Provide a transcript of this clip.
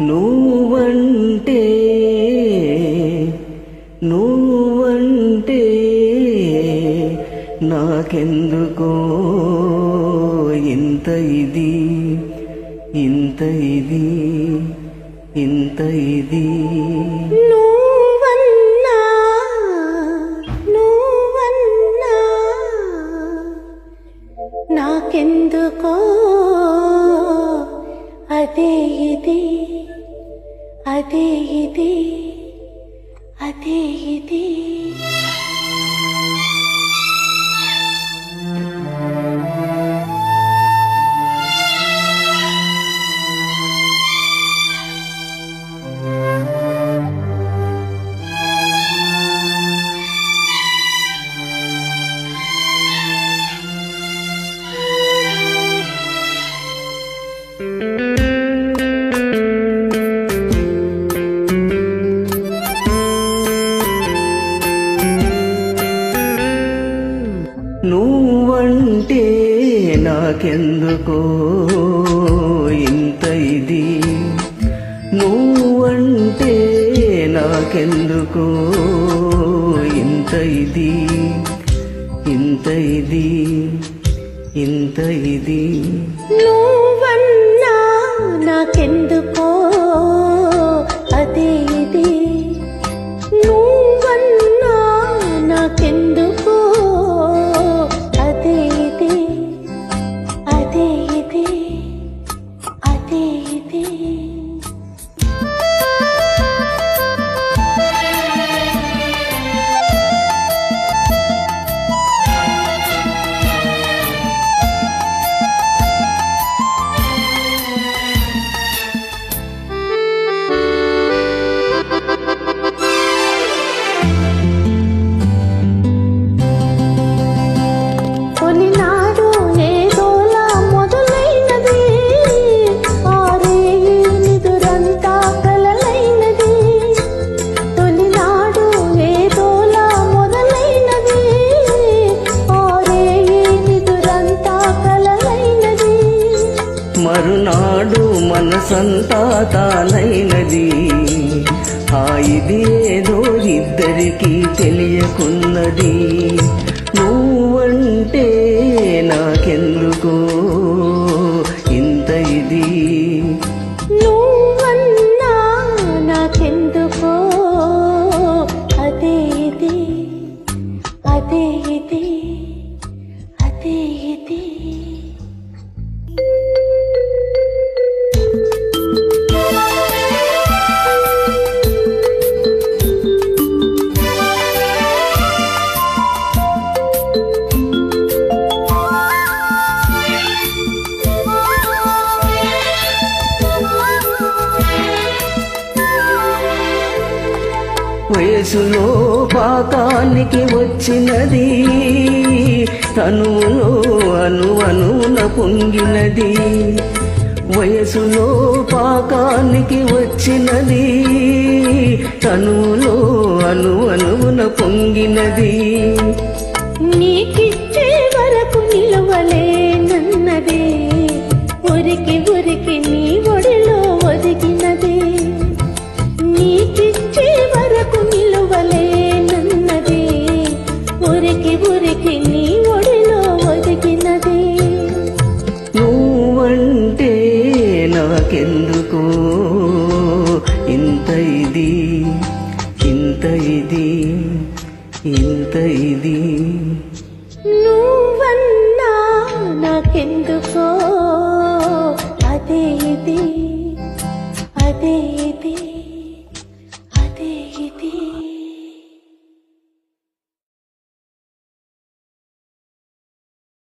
నువ్వంటే నాకెందుకో ఇంత ఇది నువ్వన్నా నాకెందుకో అదే ఇది నువ్వంటే నాకెందుకో ఇంత ఇది నువ్వంటే నాకెందుకో ఇంత ఇది నువ్వన్నా నాకెందుకో అదే ఇది నువ్వన్నా నాకెందుకో అదే ఇది మరునాడు మనసంతా తానైనది ఇది ఏదో ఇద్దరికీ తెలియకున్నది నువ్వంటే నాకెందుకో ఇంత ఇది నువ్వన్నా నాకెందుకో అదే ఇది వయసులో పాకానికి వచ్చినది తనువులో అణువణువున పొంగినది వయసులో పాకానికి వచ్చినది తనువులో అణువణువున పొంగినది నీకిచ్చే వరకు నిలవలేనన్నది ఉరికి నీ ఒడిలో ఒదిగినది నీకిచ్చే వరకు నిలవలేనన్నది ఉరికి నీ ఒడిలో ఒదిగినది నువ్వంటే నాకెందుకో ఇంత ఇది నువ్వన్నా నాకెందుకో అదే ఇది